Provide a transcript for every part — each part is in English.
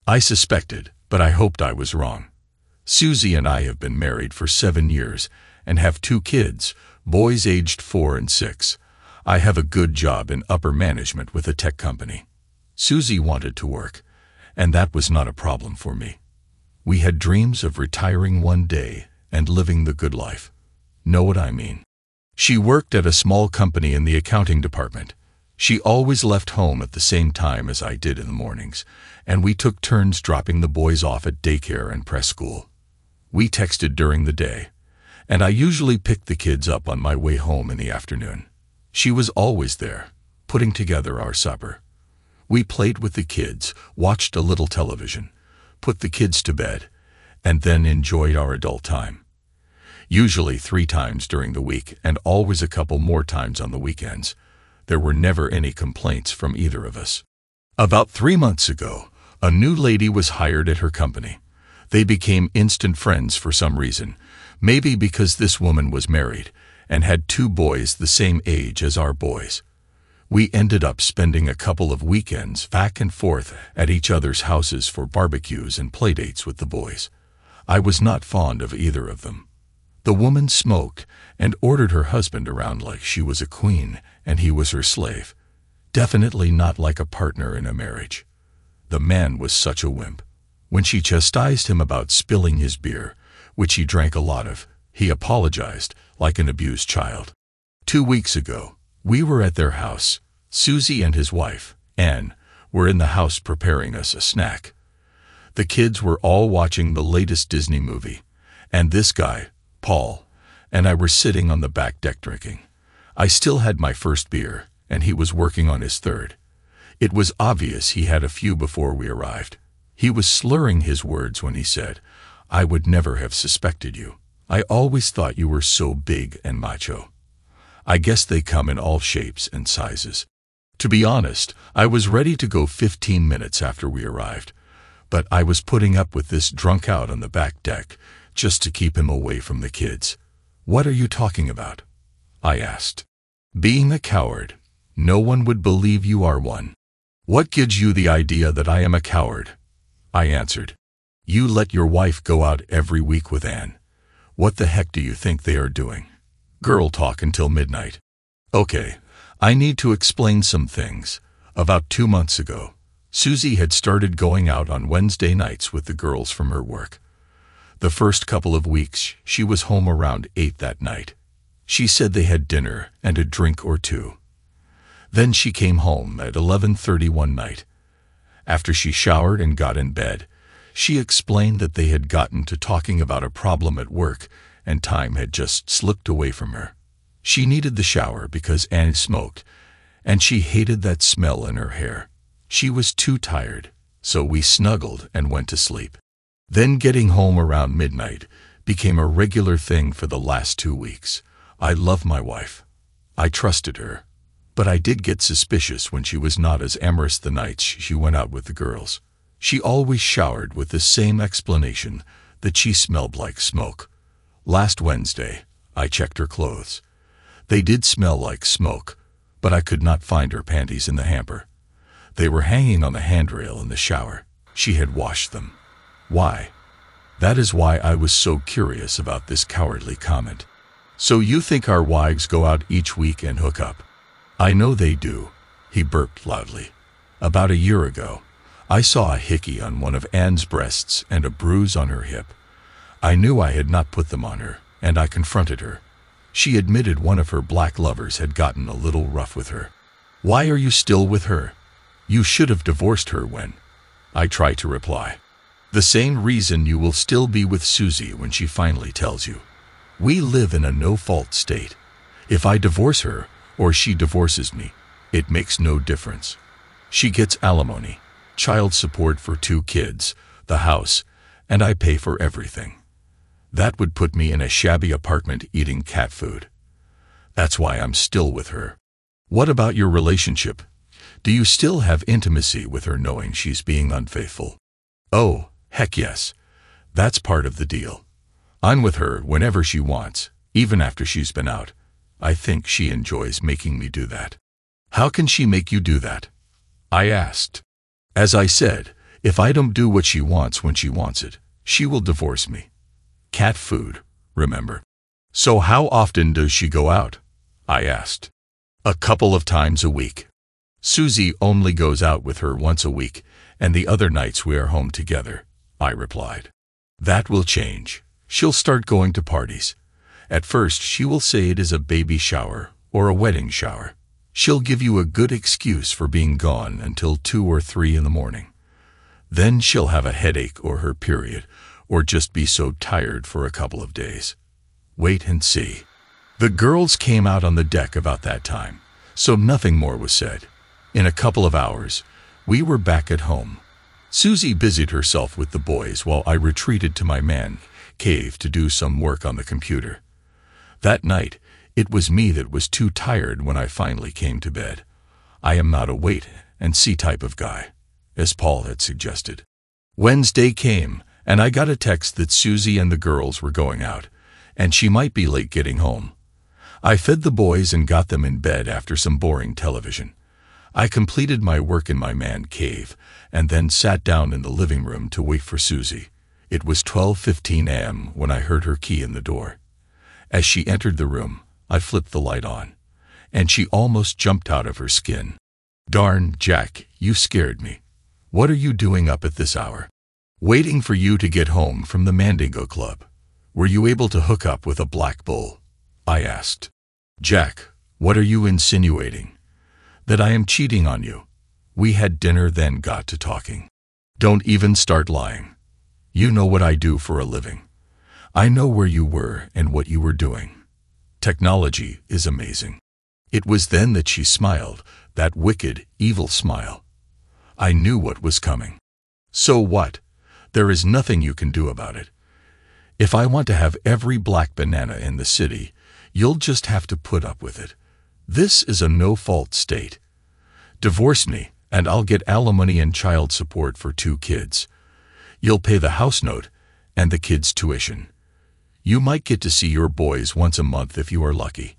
I suspected, but I hoped I was wrong. Susie and I have been married for 7 years and have 2 kids, boys aged 4 and 6. I have a good job in upper management with a tech company. Susie wanted to work, and that was not a problem for me. We had dreams of retiring one day and living the good life. Know what I mean? She worked at a small company in the accounting department. She always left home at the same time as I did in the mornings, and we took turns dropping the boys off at daycare and preschool. We texted during the day, and I usually picked the kids up on my way home in the afternoon. She was always there, putting together our supper. We played with the kids, watched a little television, put the kids to bed, and then enjoyed our adult time. Usually 3 times during the week and always a couple more times on the weekends. There were never any complaints from either of us. About 3 months ago, a new lady was hired at her company. They became instant friends for some reason, maybe because this woman was married and had 2 boys the same age as our boys. We ended up spending a couple of weekends back and forth at each other's houses for barbecues and playdates with the boys. I was not fond of either of them. The woman smoked and ordered her husband around like she was a queen and he was her slave. Definitely not like a partner in a marriage. The man was such a wimp. When she chastised him about spilling his beer, which he drank a lot of, he apologized like an abused child. 2 weeks ago, we were at their house. Susie and his wife, Anne, were in the house preparing us a snack. The kids were all watching the latest Disney movie, and this guy, Paul, and I were sitting on the back deck drinking. I still had my first beer, and he was working on his third. It was obvious he had a few before we arrived. He was slurring his words when he said, "I would never have suspected you. I always thought you were so big and macho." I guess they come in all shapes and sizes. To be honest, I was ready to go 15 minutes after we arrived, but I was putting up with this drunk out on the back deck just to keep him away from the kids. "What are you talking about?" I asked. "Being a coward. No one would believe you are one." "What gives you the idea that I am a coward?" I answered. "You let your wife go out every week with Anne. What the heck do you think they are doing? Girl talk until midnight." Okay, I need to explain some things. About 2 months ago, Susie had started going out on Wednesday nights with the girls from her work. The first couple of weeks, she was home around 8 that night. She said they had dinner and a drink or 2. Then she came home at 11:30 one night. After she showered and got in bed, she explained that they had gotten to talking about a problem at work and time had just slipped away from her. She needed the shower because Anne smoked, and she hated that smell in her hair. She was too tired, so we snuggled and went to sleep. Then getting home around midnight became a regular thing for the last 2 weeks. I love my wife. I trusted her. But I did get suspicious when she was not as amorous the nights she went out with the girls. She always showered with the same explanation that she smelled like smoke. Last Wednesday, I checked her clothes. They did smell like smoke, but I could not find her panties in the hamper. They were hanging on the handrail in the shower. She had washed them. Why? That is why I was so curious about this cowardly comment. "So you think our wives go out each week and hook up?" "I know they do," he burped loudly. "About a year ago, I saw a hickey on one of Anne's breasts and a bruise on her hip. I knew I had not put them on her, and I confronted her. She admitted one of her black lovers had gotten a little rough with her. "Why are you still with her? You should have divorced her when—" I tried to reply. "The same reason you will still be with Susie when she finally tells you. We live in a no-fault state. If I divorce her, or she divorces me, it makes no difference. She gets alimony, child support for 2 kids, the house, and I pay for everything. That would put me in a shabby apartment eating cat food. That's why I'm still with her." "What about your relationship? Do you still have intimacy with her knowing she's being unfaithful?" "Oh, heck yes. That's part of the deal. I'm with her whenever she wants, even after she's been out. I think she enjoys making me do that." "How can she make you do that?" I asked. "As I said, If I don't do what she wants when she wants it, she will divorce me. Cat food, remember. So how often does she go out? I asked. A couple of times a week. Susie only goes out with her once a week, and the other nights we are home together, I replied. That will change. She'll start going to parties. At first, she will say it is a baby shower or a wedding shower. She'll give you a good excuse for being gone until 2 or 3 in the morning. Then she'll have a headache or her period, or just be so tired for a couple of days. Wait and see. The girls came out on the deck about that time, so nothing more was said. In a couple of hours, we were back at home. Susie busied herself with the boys while I retreated to my man cave to do some work on the computer. That night, it was me that was too tired when I finally came to bed. I am not a wait and see type of guy, as Paul had suggested. Wednesday came, and I got a text that Susie and the girls were going out, and she might be late getting home. I fed the boys and got them in bed after some boring television. I completed my work in my man cave, and then sat down in the living room to wait for Susie. It was 12:15 a.m. when I heard her key in the door. As she entered the room, I flipped the light on, and she almost jumped out of her skin. Darn, Jack, you scared me. What are you doing up at this hour? Waiting for you to get home from the Mandigo Club. Were you able to hook up with a black bull? I asked. Jack, what are you insinuating? That I am cheating on you. We had dinner, then got to talking. Don't even start lying. You know what I do for a living. I know where you were and what you were doing. Technology is amazing. It was then that she smiled, that wicked, evil smile. I knew what was coming. So what? There is nothing you can do about it. If I want to have every black banana in the city, you'll just have to put up with it. This is a no-fault state. Divorce me, and I'll get alimony and child support for 2 kids. You'll pay the house note and the kids' tuition. You might get to see your boys once a month if you are lucky.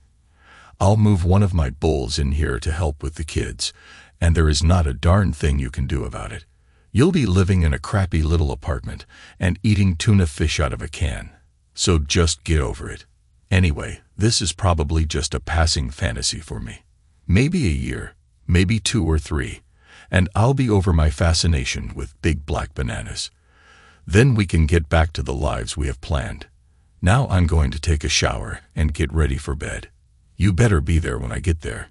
I'll move one of my bulls in here to help with the kids, and there is not a darn thing you can do about it. You'll be living in a crappy little apartment and eating tuna fish out of a can. So just get over it. Anyway, this is probably just a passing fantasy for me. Maybe a year, maybe 2 or 3, and I'll be over my fascination with big black bananas. Then we can get back to the lives we have planned. Now I'm going to take a shower and get ready for bed. You better be there when I get there.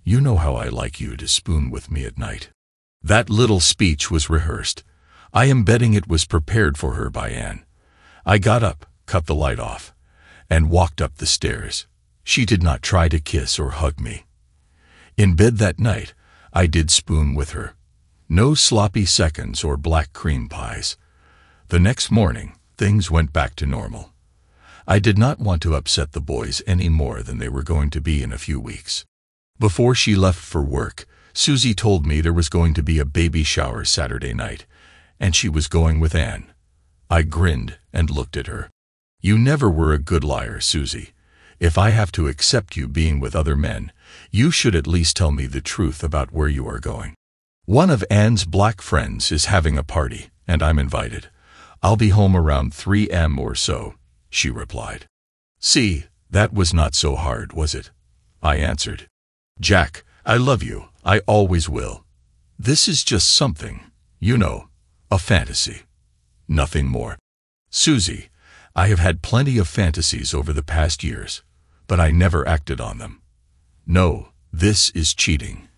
You know how I like you to spoon with me at night. That little speech was rehearsed. I am betting it was prepared for her by Anne. I got up, cut the light off, and walked up the stairs. She did not try to kiss or hug me. In bed that night, I did spoon with her. No sloppy seconds or black cream pies. The next morning, things went back to normal. I did not want to upset the boys any more than they were going to be in a few weeks. Before she left for work, Susie told me there was going to be a baby shower Saturday night, and she was going with Anne. I grinned and looked at her. You never were a good liar, Susie. If I have to accept you being with other men, you should at least tell me the truth about where you are going. One of Anne's black friends is having a party, and I'm invited. I'll be home around 3 p.m. or so, she replied. See, that was not so hard, was it? I answered. Jack, I love you. I always will. This is just something, you know, a fantasy. Nothing more. Susie, I have had plenty of fantasies over the past years, but I never acted on them. No, this is cheating.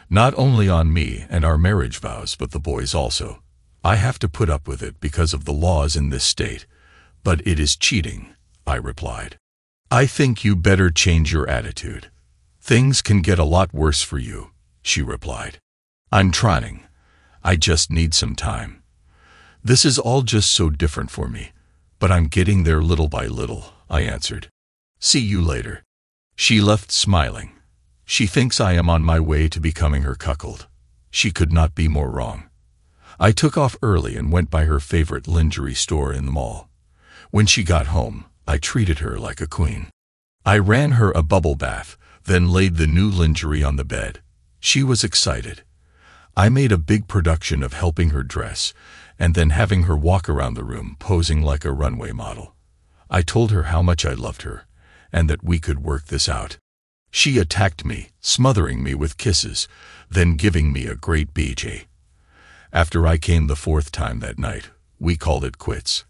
Not only on me and our marriage vows, but the boys also. I have to put up with it because of the laws in this state, but it is cheating, I replied. I think you better change your attitude. Things can get a lot worse for you, she replied. I'm trying. I just need some time. This is all just so different for me, but I'm getting there little by little, I answered. See you later. She left smiling. She thinks I am on my way to becoming her cuckold. She could not be more wrong. I took off early and went by her favorite lingerie store in the mall. When she got home, I treated her like a queen. I ran her a bubble bath, then laid the new lingerie on the bed. She was excited. I made a big production of helping her dress and then having her walk around the room posing like a runway model. I told her how much I loved her and that we could work this out. She attacked me, smothering me with kisses, then giving me a great BJ. After I came the fourth time that night, we called it quits.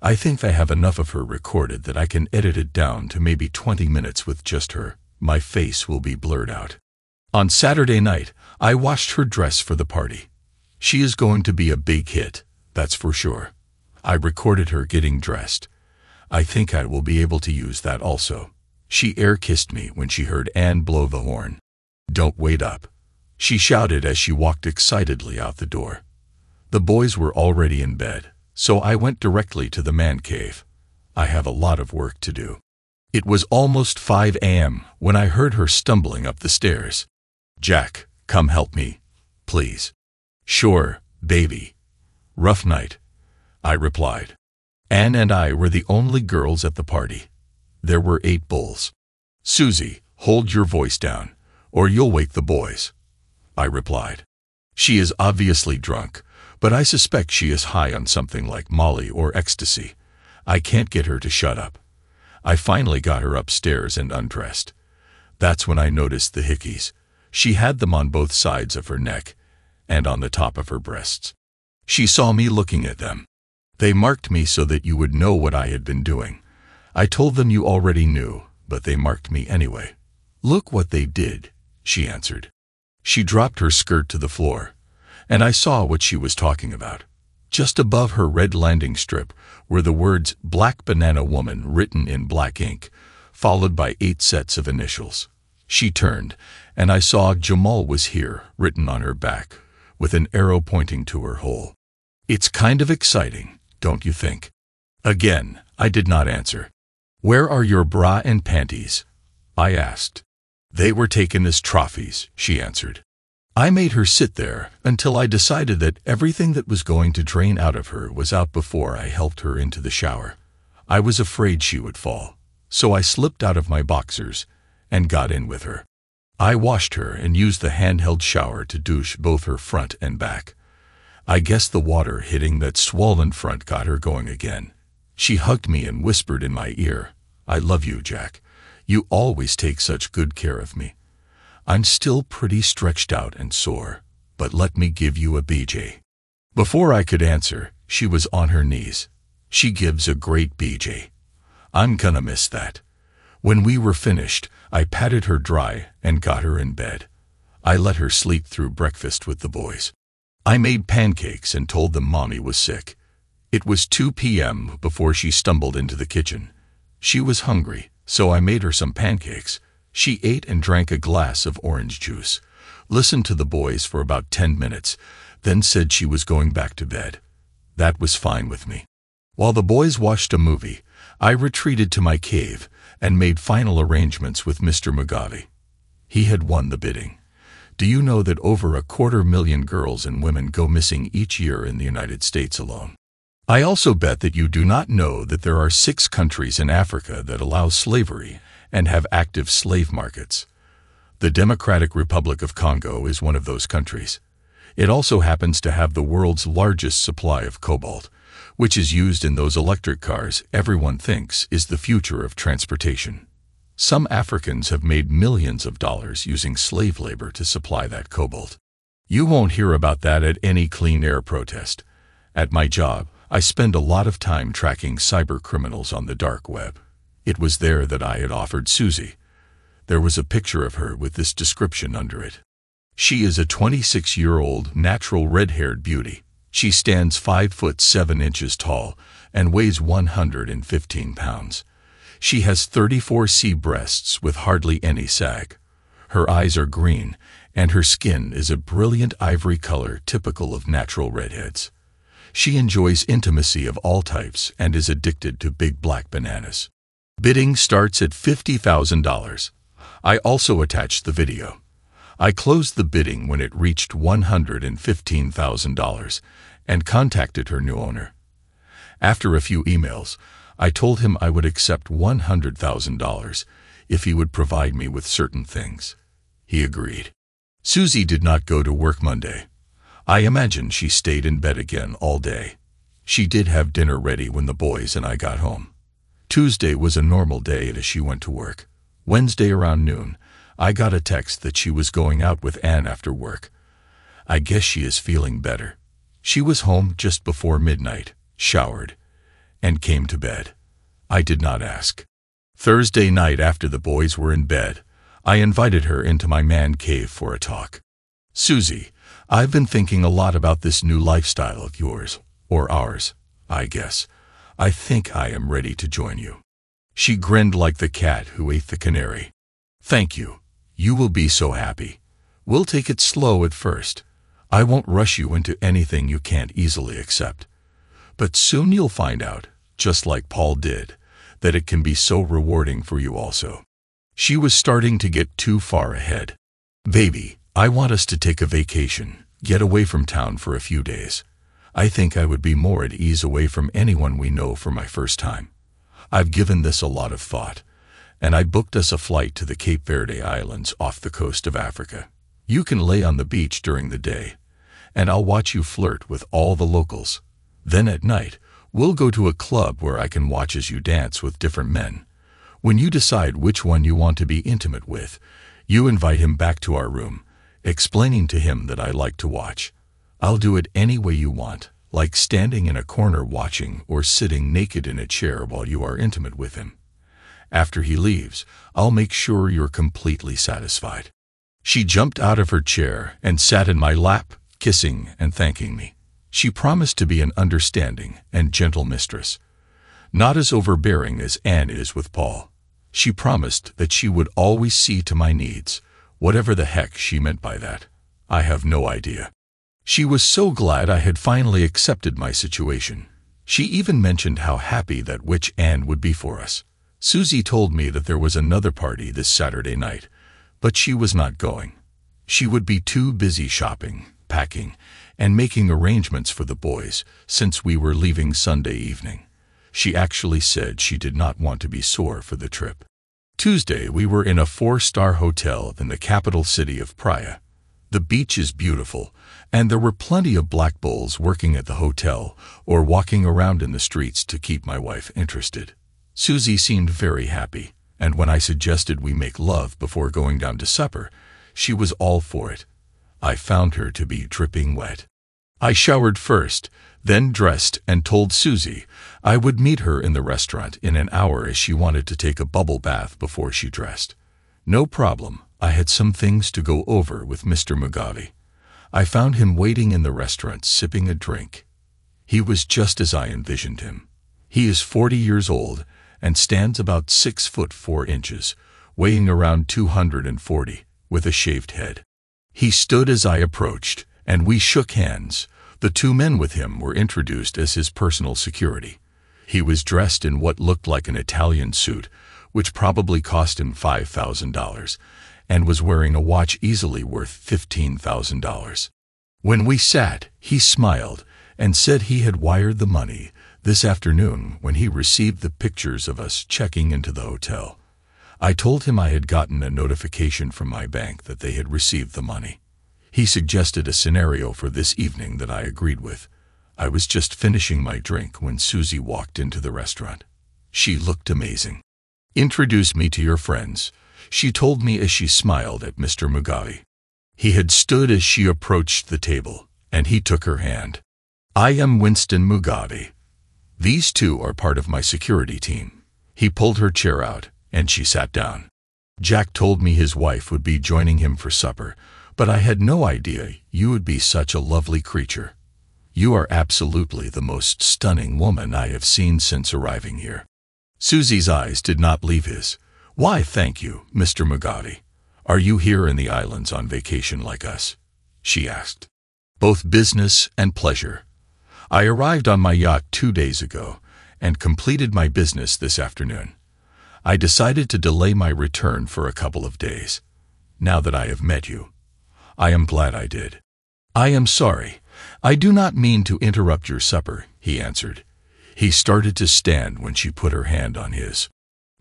I think I have enough of her recorded that I can edit it down to maybe 20 minutes with just her. My face will be blurred out. On Saturday night, I washed her dress for the party. She is going to be a big hit, that's for sure. I recorded her getting dressed. I think I will be able to use that also. She air-kissed me when she heard Anne blow the horn. "Don't wait up," she shouted as she walked excitedly out the door. The boys were already in bed, so I went directly to the man cave. I have a lot of work to do. It was almost 5 a.m. when I heard her stumbling up the stairs. "Jack, come help me, please." "Sure, baby." "Rough night," I replied. Anne and I were the only girls at the party. There were 8 bulls. "Susie, hold your voice down, or you'll wake the boys," I replied. She is obviously drunk, but I suspect she is high on something like Molly or ecstasy. I can't get her to shut up. I finally got her upstairs and undressed. That's when I noticed the hickeys. She had them on both sides of her neck and on the top of her breasts. She saw me looking at them. "They marked me so that you would know what I had been doing. I told them you already knew, but they marked me anyway." "Look what they did," she answered. She dropped her skirt to the floor, and I saw what she was talking about. Just above her red landing strip were the words "Black Banana Woman" written in black ink, followed by 8 sets of initials. She turned, and I saw "Jamal was here" written on her back, with an arrow pointing to her hole. It's kind of exciting, don't you think? Again, I did not answer. "Where are your bra and panties?" I asked. "They were taken as trophies," she answered. I made her sit there until I decided that everything that was going to drain out of her was out before I helped her into the shower. I was afraid she would fall, so I slipped out of my boxers and got in with her. I washed her and used the handheld shower to douche both her front and back. I guess the water hitting that swollen front got her going again. She hugged me and whispered in my ear, "I love you, Jack. You always take such good care of me. I'm still pretty stretched out and sore, but let me give you a BJ." Before I could answer, she was on her knees. She gives a great BJ. I'm gonna miss that. When we were finished, I patted her dry and got her in bed. I let her sleep through breakfast with the boys. I made pancakes and told them Mommy was sick. It was 2 p.m. before she stumbled into the kitchen. She was hungry, so I made her some pancakes. She ate and drank a glass of orange juice, listened to the boys for about 10 minutes, then said she was going back to bed. That was fine with me. While the boys watched a movie, I retreated to my cave and made final arrangements with Mr. Mugabe. He had won the bidding. Do you know that over 250,000 girls and women go missing each year in the United States alone? I also bet that you do not know that there are 6 countries in Africa that allow slavery and have active slave markets. The Democratic Republic of Congo is one of those countries. It also happens to have the world's largest supply of cobalt, which is used in those electric cars everyone thinks is the future of transportation. Some Africans have made millions of dollars using slave labor to supply that cobalt. You won't hear about that at any clean air protest. At my job, I spend a lot of time tracking cyber criminals on the dark web. It was there that I had offered Susie. There was a picture of her with this description under it. She is a 26-year-old natural red-haired beauty. She stands 5 foot 7 inches tall and weighs 115 pounds. She has 34C breasts with hardly any sag. Her eyes are green, and her skin is a brilliant ivory color typical of natural redheads. She enjoys intimacy of all types and is addicted to big black bananas. Bidding starts at $50,000. I also attached the video. I closed the bidding when it reached $115,000 and contacted her new owner. After a few emails, I told him I would accept $100,000 if he would provide me with certain things. He agreed. Susie did not go to work Monday, I imagine she stayed in bed again all day. She did have dinner ready when the boys and I got home. Tuesday was a normal day as she went to work. Wednesday around noon, I got a text that she was going out with Anne after work. I guess she is feeling better. She was home just before midnight, showered, and came to bed. I did not ask. Thursday night after the boys were in bed, I invited her into my man cave for a talk. Susie, I've been thinking a lot about this new lifestyle of yours, or ours, I guess. I think I am ready to join you. She grinned like the cat who ate the canary. Thank you. You will be so happy. We'll take it slow at first. I won't rush you into anything you can't easily accept. But soon you'll find out, just like Paul did, that it can be so rewarding for you also. She was starting to get too far ahead. Baby, I want us to take a vacation, get away from town for a few days. I think I would be more at ease away from anyone we know for my first time. I've given this a lot of thought, and I booked us a flight to the Cape Verde Islands off the coast of Africa. You can lay on the beach during the day, and I'll watch you flirt with all the locals. Then at night, we'll go to a club where I can watch as you dance with different men. When you decide which one you want to be intimate with, you invite him back to our room, explaining to him that I like to watch. I'll do it any way you want, like standing in a corner watching or sitting naked in a chair while you are intimate with him. After he leaves, I'll make sure you're completely satisfied. She jumped out of her chair and sat in my lap, kissing and thanking me. She promised to be an understanding and gentle mistress, not as overbearing as Anne is with Paul. She promised that she would always see to my needs, whatever the heck she meant by that. I have no idea. She was so glad I had finally accepted my situation. She even mentioned how happy that witch Anne would be for us. Susie told me that there was another party this Saturday night, but she was not going. She would be too busy shopping, packing, and making arrangements for the boys since we were leaving Sunday evening. She actually said she did not want to be sore for the trip. Tuesday, we were in a 4-star hotel in the capital city of Praia. The beach is beautiful, and there were plenty of black bulls working at the hotel or walking around in the streets to keep my wife interested. Susie seemed very happy, and when I suggested we make love before going down to supper, she was all for it. I found her to be dripping wet. I showered first, then dressed and told Susie I would meet her in the restaurant in an hour as she wanted to take a bubble bath before she dressed. No problem. I had some things to go over with Mr. Mugabe. I found him waiting in the restaurant sipping a drink. He was just as I envisioned him. He is 40 years old and stands about 6 foot 4 inches, weighing around 240, with a shaved head. He stood as I approached, and we shook hands. The 2 men with him were introduced as his personal security. He was dressed in what looked like an Italian suit, which probably cost him $5,000, and was wearing a watch easily worth $15,000. When we sat, he smiled and said he had wired the money this afternoon when he received the pictures of us checking into the hotel. I told him I had gotten a notification from my bank that they had received the money. He suggested a scenario for this evening that I agreed with. I was just finishing my drink when Susie walked into the restaurant. She looked amazing. "Introduce me to your friends," she told me as she smiled at Mr. Mugabe. He had stood as she approached the table, and he took her hand. "I am Winston Mugabe. These 2 are part of my security team." He pulled her chair out, and she sat down. "Jack told me his wife would be joining him for supper, but I had no idea you would be such a lovely creature. You are absolutely the most stunning woman I have seen since arriving here." Susie's eyes did not leave his. "Why, thank you, Mr. Mugabe. Are you here in the islands on vacation like us?" she asked. "Both business and pleasure. I arrived on my yacht 2 days ago and completed my business this afternoon. I decided to delay my return for a couple of days. Now that I have met you, I am glad I did." "I am sorry. I do not mean to interrupt your supper," he answered. He started to stand when she put her hand on his.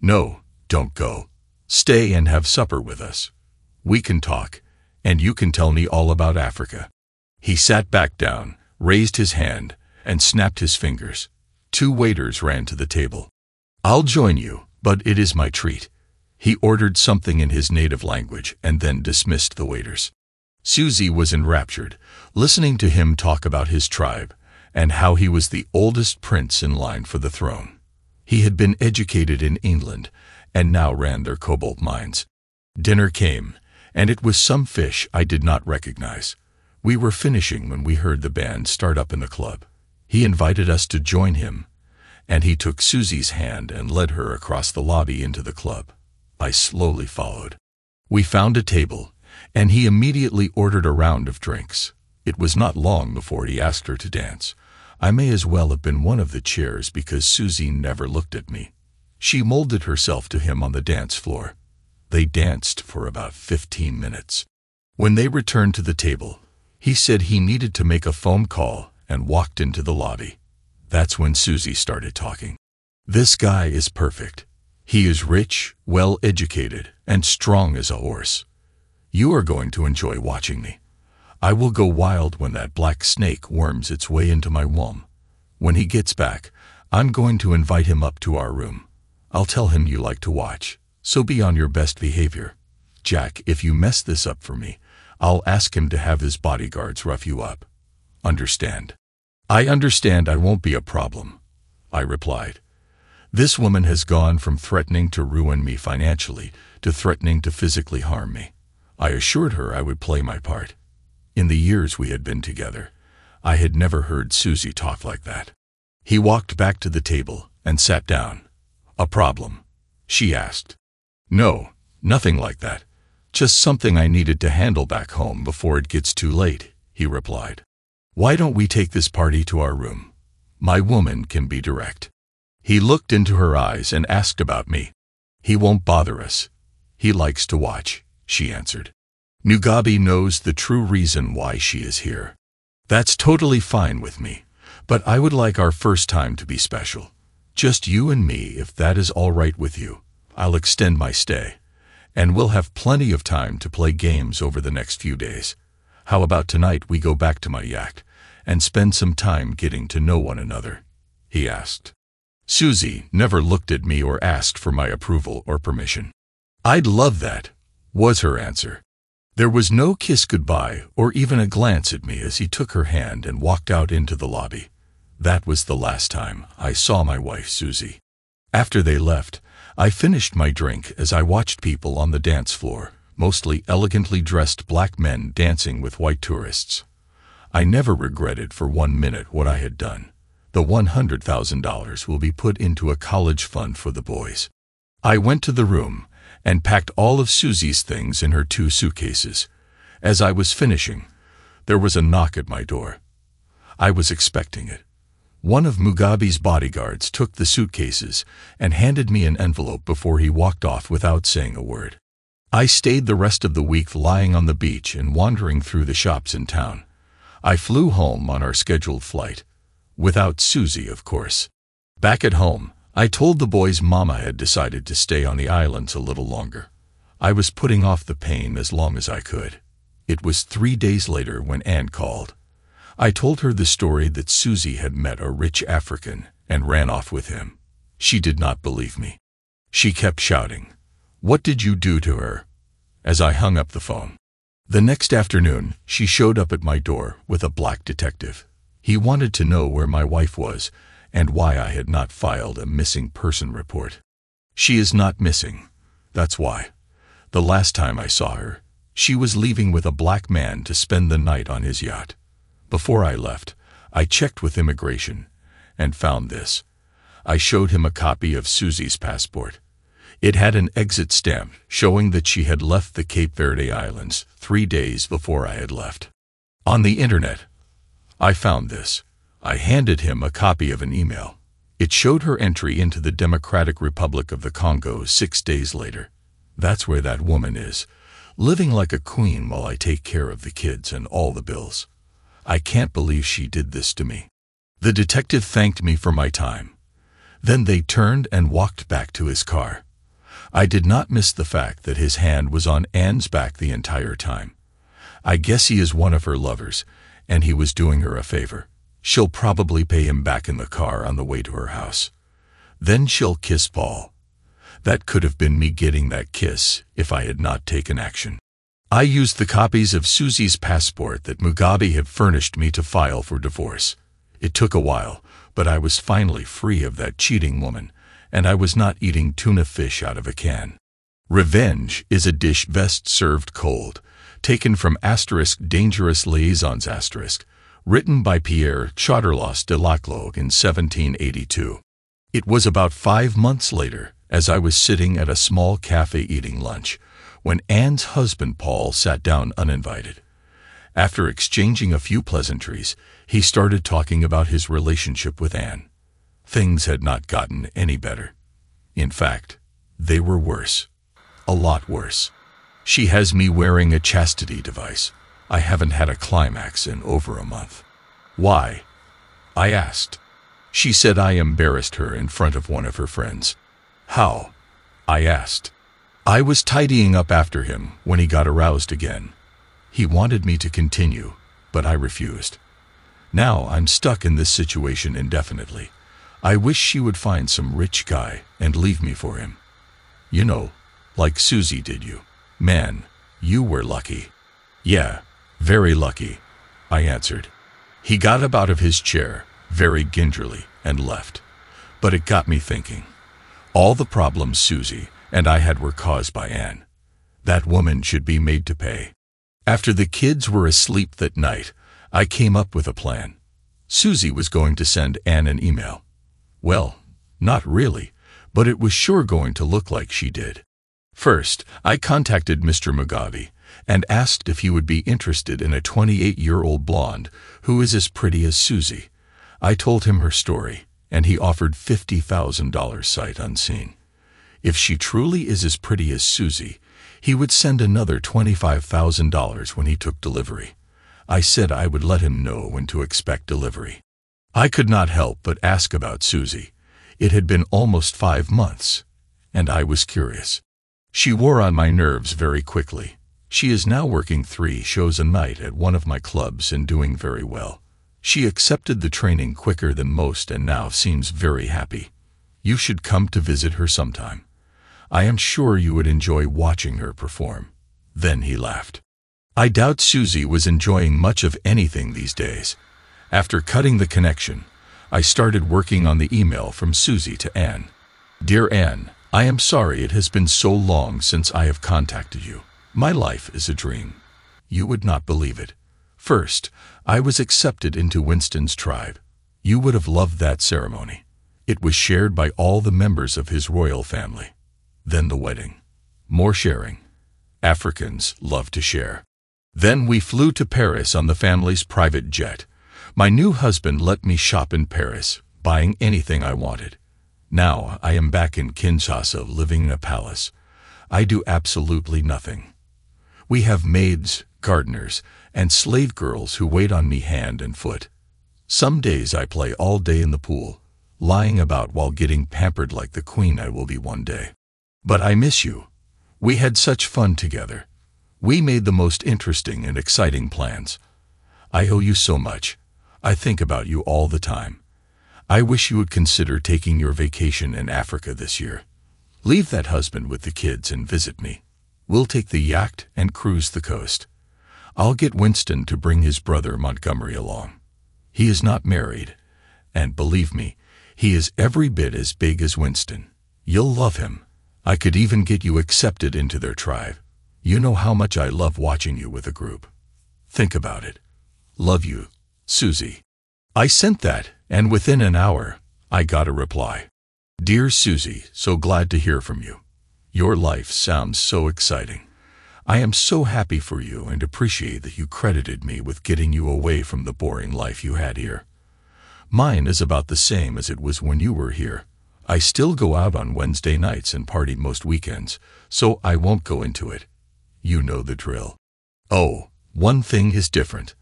"No, don't go. Stay and have supper with us. We can talk, and you can tell me all about Africa." He sat back down, raised his hand, and snapped his fingers. 2 waiters ran to the table. "I'll join you, but it is my treat." He ordered something in his native language and then dismissed the waiters. Susie was enraptured, listening to him talk about his tribe and how he was the oldest prince in line for the throne. He had been educated in England and now ran their cobalt mines. Dinner came, and it was some fish I did not recognize. We were finishing when we heard the band start up in the club. He invited us to join him, and he took Susie's hand and led her across the lobby into the club. I slowly followed. We found a table, and he immediately ordered a round of drinks. It was not long before he asked her to dance. I may as well have been one of the chairs because Susie never looked at me. She molded herself to him on the dance floor. They danced for about 15 minutes. When they returned to the table, he said he needed to make a phone call and walked into the lobby. That's when Susie started talking. "This guy is perfect. He is rich, well-educated, and strong as a horse. You are going to enjoy watching me. I will go wild when that black snake worms its way into my womb. When he gets back, I'm going to invite him up to our room. I'll tell him you like to watch, so be on your best behavior. Jack, if you mess this up for me, I'll ask him to have his bodyguards rough you up. Understand?" "I understand. I won't be a problem," I replied. This woman has gone from threatening to ruin me financially to threatening to physically harm me. I assured her I would play my part. In the years we had been together, I had never heard Susie talk like that. He walked back to the table and sat down. "A problem?" she asked. "No, nothing like that. Just something I needed to handle back home before it gets too late," he replied. "Why don't we take this party to our room? My woman can be direct." He looked into her eyes and asked about me. "He won't bother us. He likes to watch," she answered. "Mugabe knows the true reason why she is here. That's totally fine with me, but I would like our first time to be special. Just you and me, if that is all right with you. I'll extend my stay, and we'll have plenty of time to play games over the next few days. How about tonight we go back to my yacht and spend some time getting to know one another?" he asked. Susie never looked at me or asked for my approval or permission. "I'd love that," was her answer. There was no kiss goodbye or even a glance at me as he took her hand and walked out into the lobby. That was the last time I saw my wife, Susie. After they left, I finished my drink as I watched people on the dance floor, mostly elegantly dressed black men dancing with white tourists. I never regretted for 1 minute what I had done. The $100,000 will be put into a college fund for the boys. I went to the room and packed all of Susie's things in her 2 suitcases. As I was finishing, there was a knock at my door. I was expecting it. One of Mugabe's bodyguards took the suitcases and handed me an envelope before he walked off without saying a word. I stayed the rest of the week lying on the beach and wandering through the shops in town. I flew home on our scheduled flight. Without Susie, of course. Back at home, I told the boys Mama had decided to stay on the islands a little longer. I was putting off the pain as long as I could. It was 3 days later when Anne called. I told her the story that Susie had met a rich African and ran off with him. She did not believe me. She kept shouting, "What did you do to her?" as I hung up the phone. The next afternoon, she showed up at my door with a black detective. He wanted to know where my wife was and why I had not filed a missing person report. She is not missing. That's why. The last time I saw her, she was leaving with a black man to spend the night on his yacht. Before I left, I checked with immigration and found this. I showed him a copy of Susie's passport. It had an exit stamp showing that she had left the Cape Verde Islands 3 days before I had left. On the internet, I found this. I handed him a copy of an email. It showed her entry into the Democratic Republic of the Congo 6 days later. That's where that woman is, living like a queen while I take care of the kids and all the bills. I can't believe she did this to me. The detective thanked me for my time. Then they turned and walked back to his car. I did not miss the fact that his hand was on Anne's back the entire time. I guess he is one of her lovers, and he was doing her a favor. She'll probably pay him back in the car on the way to her house. Then she'll kiss Paul. That could have been me getting that kiss if I had not taken action. I used the copies of Susie's passport that Mugabe had furnished me to file for divorce. It took a while, but I was finally free of that cheating woman, and I was not eating tuna fish out of a can. Revenge is a dish best served cold, taken from Dangerous Liaisons written by Pierre Chauderlos de Laclogue in 1782. It was about 5 months later, as I was sitting at a small cafe eating lunch, when Anne's husband Paul sat down uninvited. After exchanging a few pleasantries, he started talking about his relationship with Anne. Things had not gotten any better. In fact, they were worse. A lot worse. She has me wearing a chastity device. I haven't had a climax in over a month. Why? I asked. She said I embarrassed her in front of one of her friends. How? I asked. I was tidying up after him when he got aroused again. He wanted me to continue, but I refused. Now I'm stuck in this situation indefinitely. I wish she would find some rich guy and leave me for him. You know, like Susie did you. Man, you were lucky. Yeah, very lucky, I answered. He got up out of his chair, very gingerly, and left. But it got me thinking. All the problems Susie and I had were caused by Anne. That woman should be made to pay. After the kids were asleep that night, I came up with a plan. Susie was going to send Anne an email. Well, not really, but it was sure going to look like she did. First, I contacted Mr. Mugabe and asked if he would be interested in a 28-year-old blonde who is as pretty as Susie. I told him her story, and he offered $50,000 sight unseen. If she truly is as pretty as Susie, he would send another $25,000 when he took delivery. I said I would let him know when to expect delivery. I could not help but ask about Susie. It had been almost 5 months, and I was curious. She wore on my nerves very quickly. She is now working 3 shows a night at one of my clubs and doing very well. She accepted the training quicker than most and now seems very happy. You should come to visit her sometime. I am sure you would enjoy watching her perform. Then he laughed. I doubt Susie was enjoying much of anything these days. After cutting the connection, I started working on the email from Susie to Anne. Dear Anne, I am sorry it has been so long since I have contacted you. My life is a dream. You would not believe it. First, I was accepted into Winston's tribe. You would have loved that ceremony. It was shared by all the members of his royal family. Then the wedding. More sharing. Africans love to share. Then we flew to Paris on the family's private jet. My new husband let me shop in Paris, buying anything I wanted. Now I am back in Kinshasa living in a palace. I do absolutely nothing. We have maids, gardeners, and slave girls who wait on me hand and foot. Some days I play all day in the pool, lying about while getting pampered like the queen I will be one day. But I miss you. We had such fun together. We made the most interesting and exciting plans. I owe you so much. I think about you all the time. I wish you would consider taking your vacation in Africa this year. Leave that husband with the kids and visit me. We'll take the yacht and cruise the coast. I'll get Winston to bring his brother Montgomery along. He is not married, and believe me, he is every bit as big as Winston. You'll love him. I could even get you accepted into their tribe. You know how much I love watching you with a group. Think about it. Love you, Susie. I sent that, and within an hour, I got a reply. Dear Susie, so glad to hear from you. Your life sounds so exciting. I am so happy for you and appreciate that you credited me with getting you away from the boring life you had here. Mine is about the same as it was when you were here. I still go out on Wednesday nights and party most weekends, so I won't go into it. You know the drill. Oh, one thing is different.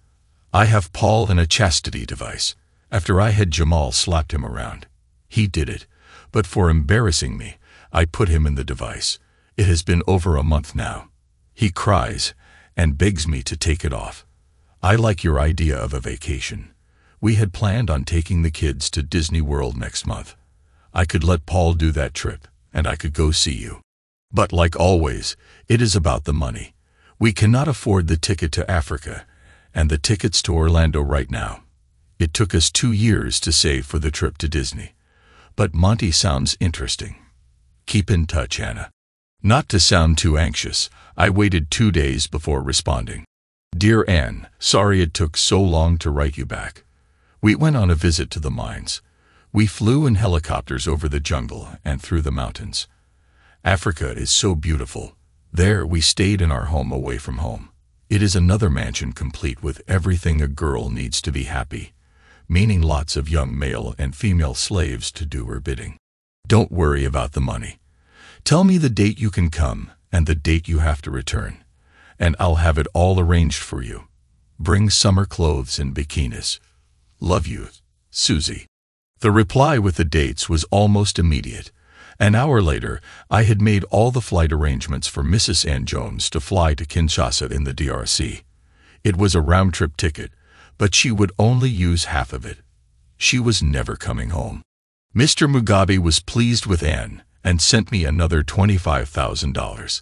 I have Paul in a chastity device. After I had Jamal slapped him around. He did it, but for embarrassing me, I put him in the device. It has been over a month now. He cries and begs me to take it off. I like your idea of a vacation. We had planned on taking the kids to Disney World next month. I could let Paul do that trip, and I could go see you. But like always, it is about the money. We cannot afford the ticket to Africa and the tickets to Orlando right now. It took us 2 years to save for the trip to Disney. But Monty sounds interesting. Keep in touch, Anna. Not to sound too anxious, I waited 2 days before responding. Dear Anne, sorry it took so long to write you back. We went on a visit to the mines. We flew in helicopters over the jungle and through the mountains. Africa is so beautiful. There we stayed in our home away from home. It is another mansion complete with everything a girl needs to be happy, meaning lots of young male and female slaves to do her bidding. Don't worry about the money. Tell me the date you can come and the date you have to return, and I'll have it all arranged for you. Bring summer clothes and bikinis. Love you, Susie. The reply with the dates was almost immediate. An hour later, I had made all the flight arrangements for Mrs. Ann Jones to fly to Kinshasa in the DRC. It was a round-trip ticket, but she would only use half of it. She was never coming home. Mr. Mugabe was pleased with Anne and sent me another $25,000.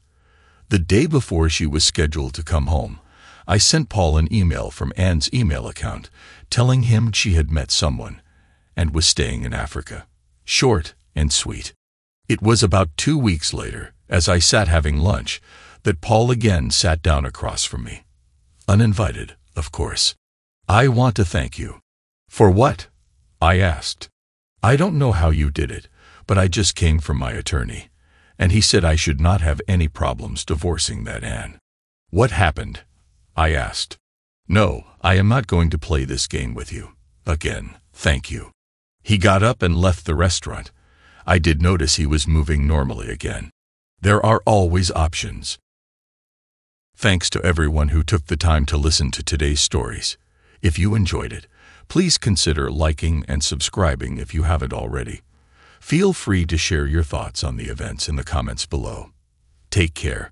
The day before she was scheduled to come home, I sent Paul an email from Anne's email account telling him she had met someone and was staying in Africa. Short and sweet. It was about 2 weeks later, as I sat having lunch, that Paul again sat down across from me. Uninvited, of course. I want to thank you. For what? I asked. I don't know how you did it, but I just came from my attorney, and he said I should not have any problems divorcing that Anne. What happened? I asked. No, I am not going to play this game with you. Again, thank you. He got up and left the restaurant. I did notice he was moving normally again. There are always options. Thanks to everyone who took the time to listen to today's stories. If you enjoyed it, please consider liking and subscribing if you haven't already. Feel free to share your thoughts on the events in the comments below. Take care.